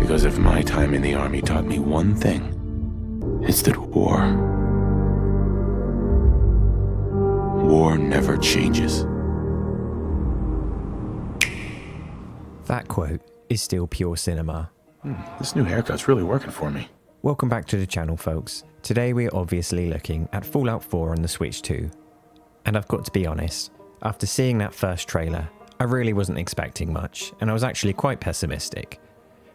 Because if my time in the army taught me one thing, it's that war never changes. That quote is still pure cinema. This new haircut's really working for me. Welcome back to the channel, folks. Today we're obviously looking at Fallout 4 on the Switch 2. And I've got to be honest, after seeing that first trailer, I really wasn't expecting much, and I was actually quite pessimistic.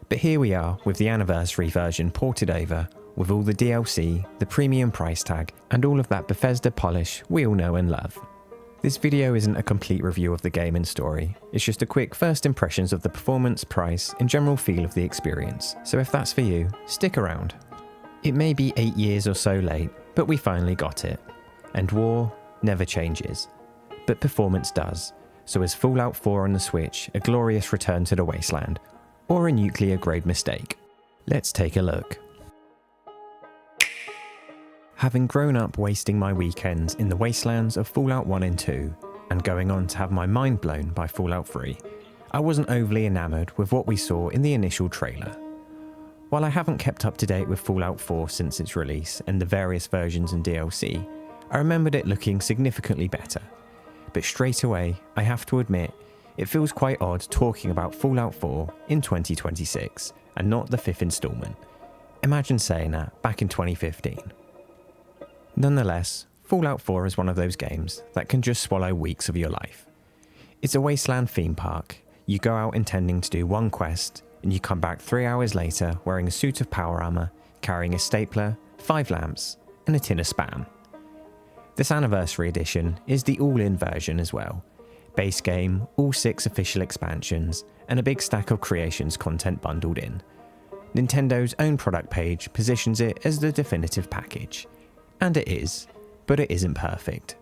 But here we are with the anniversary version ported over, with all the DLC, the premium price tag, and all of that Bethesda polish we all know and love. This video isn't a complete review of the game and story, it's just a quick first impressions of the performance, price, and general feel of the experience, so if that's for you, stick around. It may be 8 years or so late, but we finally got it. And war never changes. But performance does, so is Fallout 4 on the Switch a glorious return to the Wasteland, or a nuclear-grade mistake? Let's take a look. Having grown up wasting my weekends in the wastelands of Fallout 1 and 2, and going on to have my mind blown by Fallout 3, I wasn't overly enamoured with what we saw in the initial trailer. While I haven't kept up to date with Fallout 4 since its release and the various versions and DLC, I remembered it looking significantly better. But straight away, I have to admit, it feels quite odd talking about Fallout 4 in 2026, and not the 5th installment. Imagine saying that back in 2015. Nonetheless, Fallout 4 is one of those games that can just swallow weeks of your life. It's a wasteland theme park. You go out intending to do one quest, and you come back 3 hours later wearing a suit of power armor, carrying a stapler, 5 lamps, and a tin of Spam. This Anniversary Edition is the all-in version as well. Base game, all 6 official expansions, and a big stack of Creations content bundled in. Nintendo's own product page positions it as the definitive package. And it is, but it isn't perfect.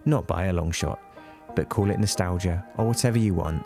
Not by a long shot, but call it nostalgia or whatever you want.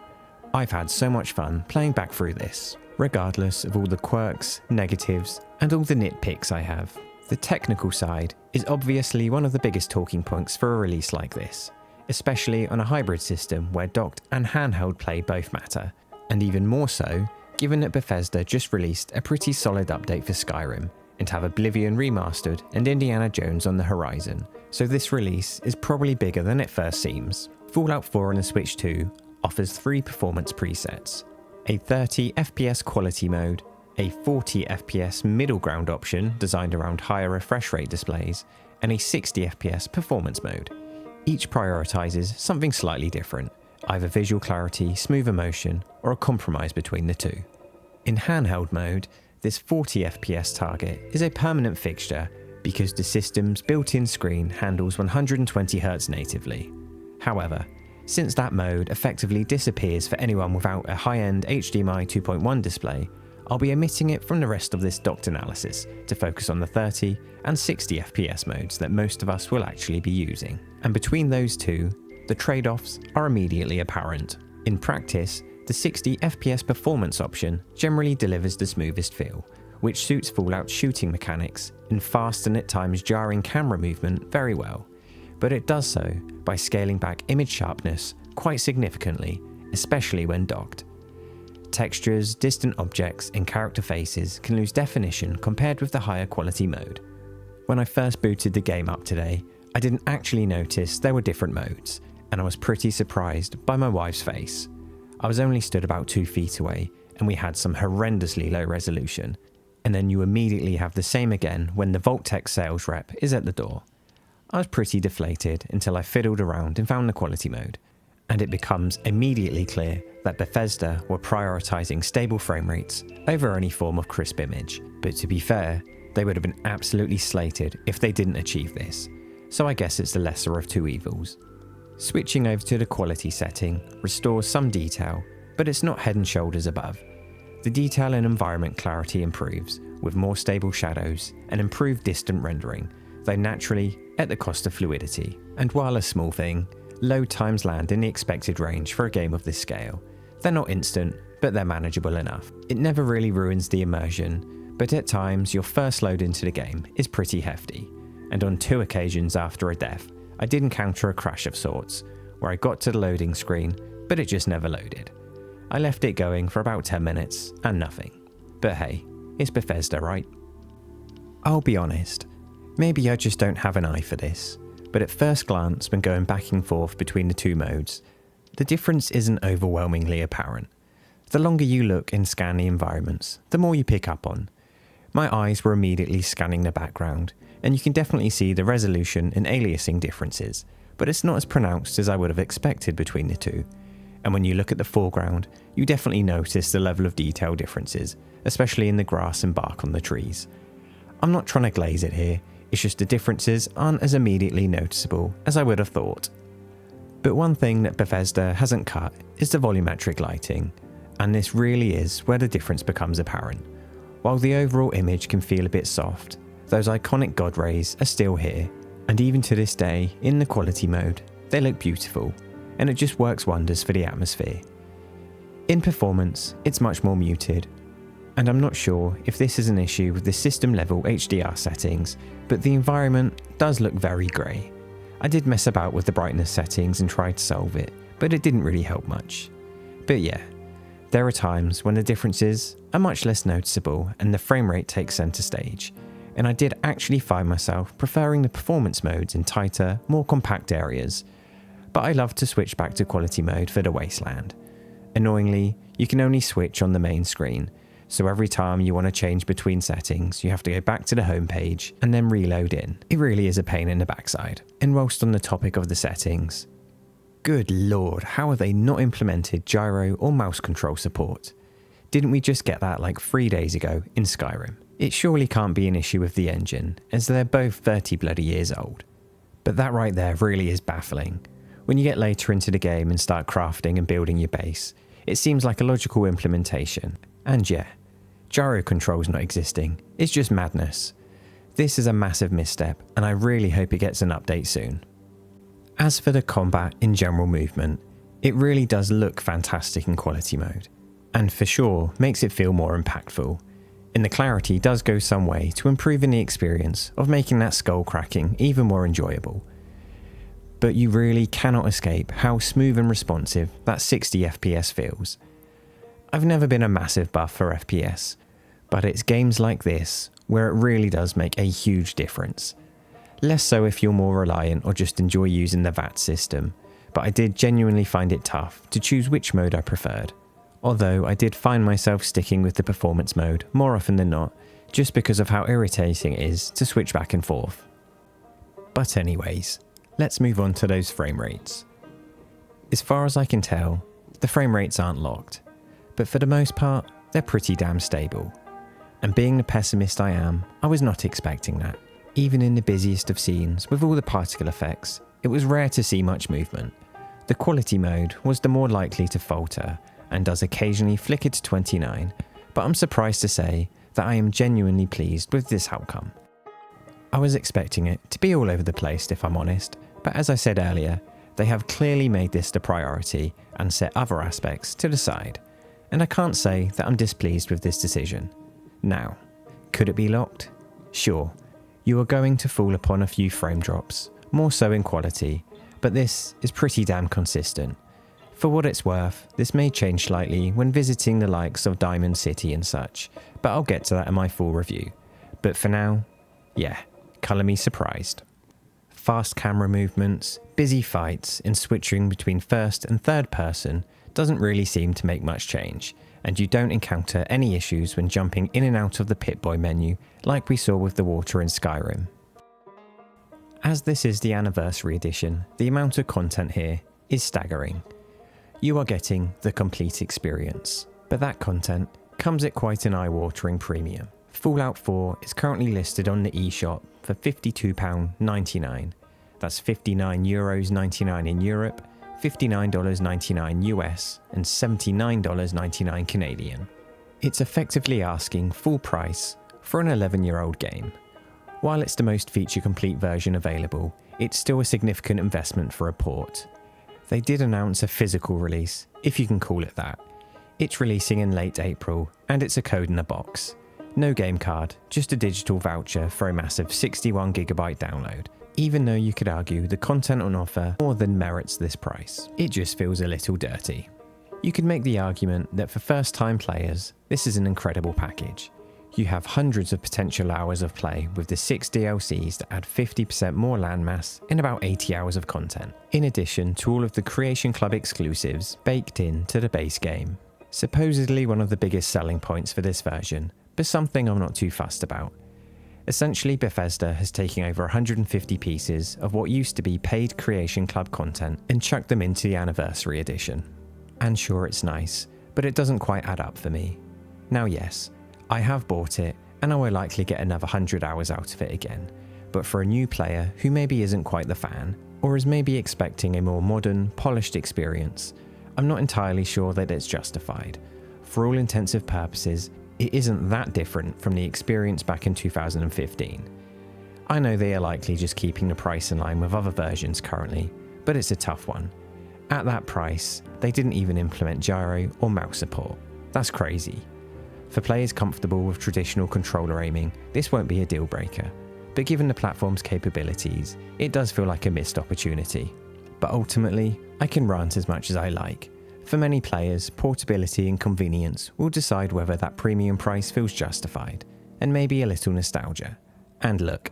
I've had so much fun playing back through this, regardless of all the quirks, negatives, and all the nitpicks I have. The technical side is obviously one of the biggest talking points for a release like this, especially on a hybrid system where docked and handheld play both matter, and even more so, given that Bethesda just released a pretty solid update for Skyrim, and have Oblivion remastered and Indiana Jones on the horizon, so this release is probably bigger than it first seems. Fallout 4 on the Switch 2 offers 3 performance presets: a 30 FPS quality mode, a 40 FPS middle ground option designed around higher refresh rate displays, and a 60 FPS performance mode. Each prioritizes something slightly different, either visual clarity, smoother motion, or a compromise between the two. In handheld mode, this 40 FPS target is a permanent fixture because the system's built-in screen handles 120Hz natively. However, since that mode effectively disappears for anyone without a high-end HDMI 2.1 display, I'll be omitting it from the rest of this docked analysis to focus on the 30 and 60 FPS modes that most of us will actually be using. And between those two, the trade-offs are immediately apparent. In practice, the 60 FPS performance option generally delivers the smoothest feel, which suits Fallout's shooting mechanics and fast and at times jarring camera movement very well, but it does so by scaling back image sharpness quite significantly, especially when docked. Textures, distant objects, and character faces can lose definition compared with the higher quality mode. When I first booted the game up today, I didn't actually notice there were different modes, and I was pretty surprised by my wife's face. I was only stood about 2 feet away, and we had some horrendously low resolution, and then you immediately have the same again when the Vault-Tec sales rep is at the door. I was pretty deflated until I fiddled around and found the quality mode, and it becomes immediately clear that Bethesda were prioritizing stable frame rates over any form of crisp image. But to be fair, they would have been absolutely slated if they didn't achieve this, so I guess it's the lesser of two evils. Switching over to the quality setting restores some detail, but it's not head and shoulders above. The detail and environment clarity improves, with more stable shadows and improved distant rendering, though naturally at the cost of fluidity. And while a small thing, load times land in the expected range for a game of this scale. They're not instant, but they're manageable enough. It never really ruins the immersion, but at times your first load into the game is pretty hefty, and on 2 occasions after a death, I did encounter a crash of sorts, where I got to the loading screen, but it just never loaded. I left it going for about 10 minutes, and nothing. But hey, it's Bethesda, right? I'll be honest, maybe I just don't have an eye for this, but at first glance when going back and forth between the two modes, the difference isn't overwhelmingly apparent. The longer you look and scan the environments, the more you pick up on. My eyes were immediately scanning the background, and you can definitely see the resolution and aliasing differences, but it's not as pronounced as I would have expected between the two. And when you look at the foreground, you definitely notice the level of detail differences, especially in the grass and bark on the trees. I'm not trying to glaze it here, it's just the differences aren't as immediately noticeable as I would have thought. But one thing that Bethesda hasn't cut is the volumetric lighting, and this really is where the difference becomes apparent. While the overall image can feel a bit soft, those iconic god rays are still here, and even to this day, in the quality mode, they look beautiful, and it just works wonders for the atmosphere. In performance, it's much more muted, and I'm not sure if this is an issue with the system level HDR settings, but the environment does look very grey. I did mess about with the brightness settings and tried to solve it, but it didn't really help much. But yeah, there are times when the differences are much less noticeable and the frame rate takes center stage, and I did actually find myself preferring the performance modes in tighter, more compact areas, but I love to switch back to quality mode for the Wasteland. Annoyingly, you can only switch on the main screen, so every time you want to change between settings, you have to go back to the home page and then reload in. It really is a pain in the backside. And whilst on the topic of the settings, good lord, how have they not implemented gyro or mouse control support? Didn't we just get that like 3 days ago in Skyrim? It surely can't be an issue with the engine, as they're both 30 bloody years old. But that right there really is baffling. When you get later into the game and start crafting and building your base, it seems like a logical implementation. And yeah, gyro controls not existing, it's just madness. This is a massive misstep, and I really hope it gets an update soon. As for the combat in general movement, it really does look fantastic in quality mode, and for sure makes it feel more impactful, and the clarity does go some way to improving the experience of making that skull cracking even more enjoyable. But you really cannot escape how smooth and responsive that 60 FPS feels. I've never been a massive buff for FPS, but it's games like this where it really does make a huge difference. Less so if you're more reliant or just enjoy using the VAT system, but I did genuinely find it tough to choose which mode I preferred. Although I did find myself sticking with the performance mode more often than not, just because of how irritating it is to switch back and forth. But anyways, let's move on to those frame rates. As far as I can tell, the frame rates aren't locked, but for the most part, they're pretty damn stable. And being the pessimist I am, I was not expecting that. Even in the busiest of scenes, with all the particle effects, it was rare to see much movement. The quality mode was the more likely to falter, and does occasionally flicker to 29, but I'm surprised to say that I am genuinely pleased with this outcome. I was expecting it to be all over the place if I'm honest, but as I said earlier, they have clearly made this the priority and set other aspects to the side, and I can't say that I'm displeased with this decision. Now, could it be locked? Sure, you are going to fall upon a few frame drops, more so in quality, but this is pretty damn consistent. For what it's worth, this may change slightly when visiting the likes of Diamond City and such, but I'll get to that in my full review. But for now, yeah, colour me surprised. Fast camera movements, busy fights, and switching between first and third person doesn't really seem to make much change, and you don't encounter any issues when jumping in and out of the Pip-Boy menu like we saw with the water in Skyrim. As this is the anniversary edition, the amount of content here is staggering. You are getting the complete experience, but that content comes at quite an eye-watering premium. Fallout 4 is currently listed on the eShop for £52.99. That's €59.99 in Europe, $59.99 US, and $79.99 Canadian. It's effectively asking full price for an 11-year-old game. While it's the most feature-complete version available, it's still a significant investment for a port. They did announce a physical release, if you can call it that. It's releasing in late April, and it's a code in a box. No game card, just a digital voucher for a massive 61GB download. Even though you could argue the content on offer more than merits this price. It just feels a little dirty. You could make the argument that for first-time players, this is an incredible package. You have hundreds of potential hours of play with the 6 DLCs that add 50% more landmass in about 80 hours of content, in addition to all of the Creation Club exclusives baked into the base game. Supposedly one of the biggest selling points for this version, but something I'm not too fussed about. Essentially, Bethesda has taken over 150 pieces of what used to be paid Creation Club content and chucked them into the Anniversary Edition. And sure, it's nice, but it doesn't quite add up for me. Now yes, I have bought it, and I will likely get another 100 hours out of it again, but for a new player who maybe isn't quite the fan, or is maybe expecting a more modern, polished experience, I'm not entirely sure that it's justified. For all intensive purposes, it isn't that different from the experience back in 2015. I know they are likely just keeping the price in line with other versions currently, but it's a tough one. At that price, they didn't even implement gyro or mouse support. That's crazy. For players comfortable with traditional controller aiming, this won't be a deal breaker, but given the platform's capabilities, it does feel like a missed opportunity. But ultimately, I can rant as much as I like. For many players, portability and convenience will decide whether that premium price feels justified, and maybe a little nostalgia. And look,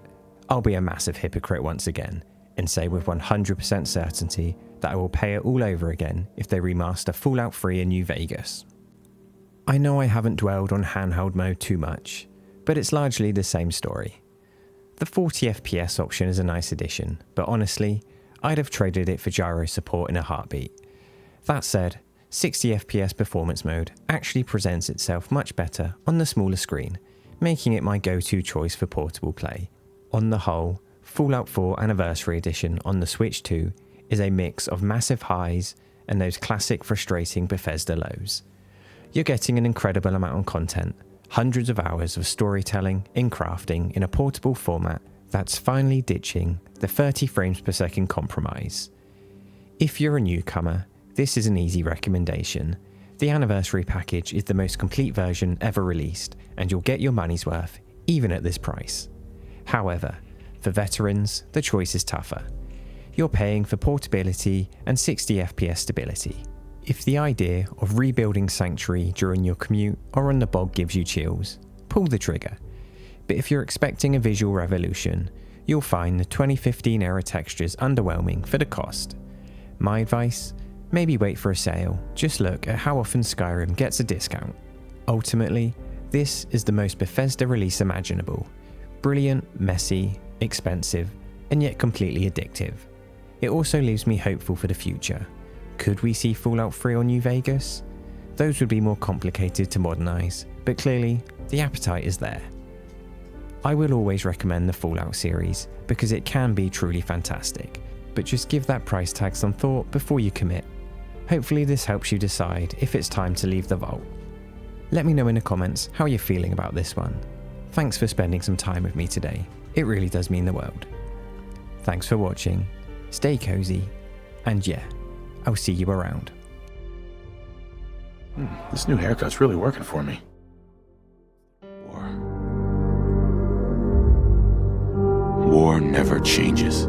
I'll be a massive hypocrite once again, and say with 100% certainty that I will pay it all over again if they remaster Fallout 3 in New Vegas. I know I haven't dwelled on handheld mode too much, but it's largely the same story. The 40 FPS option is a nice addition, but honestly, I'd have traded it for gyro support in a heartbeat. That said, 60 FPS performance mode actually presents itself much better on the smaller screen, making it my go-to choice for portable play. On the whole, Fallout 4 Anniversary Edition on the Switch 2 is a mix of massive highs and those classic frustrating Bethesda lows. You're getting an incredible amount of content, hundreds of hours of storytelling and crafting in a portable format that's finally ditching the 30 frames per second compromise. If you're a newcomer, this is an easy recommendation. The Anniversary Package is the most complete version ever released, and you'll get your money's worth, even at this price. However, for veterans, the choice is tougher. You're paying for portability and 60 FPS stability. If the idea of rebuilding Sanctuary during your commute or on the bog gives you chills, pull the trigger. But if you're expecting a visual revolution, you'll find the 2015 era textures underwhelming for the cost. My advice? Maybe wait for a sale. Just look at how often Skyrim gets a discount. Ultimately, this is the most Bethesda release imaginable. Brilliant, messy, expensive, and yet completely addictive. It also leaves me hopeful for the future. Could we see Fallout 3 or New Vegas? Those would be more complicated to modernize, but clearly, the appetite is there. I will always recommend the Fallout series because it can be truly fantastic, but just give that price tag some thought before you commit. Hopefully this helps you decide if it's time to leave the vault. Let me know in the comments how you're feeling about this one. Thanks for spending some time with me today. It really does mean the world. Thanks for watching, stay cozy, and yeah, I'll see you around. This new haircut's really working for me. War never changes.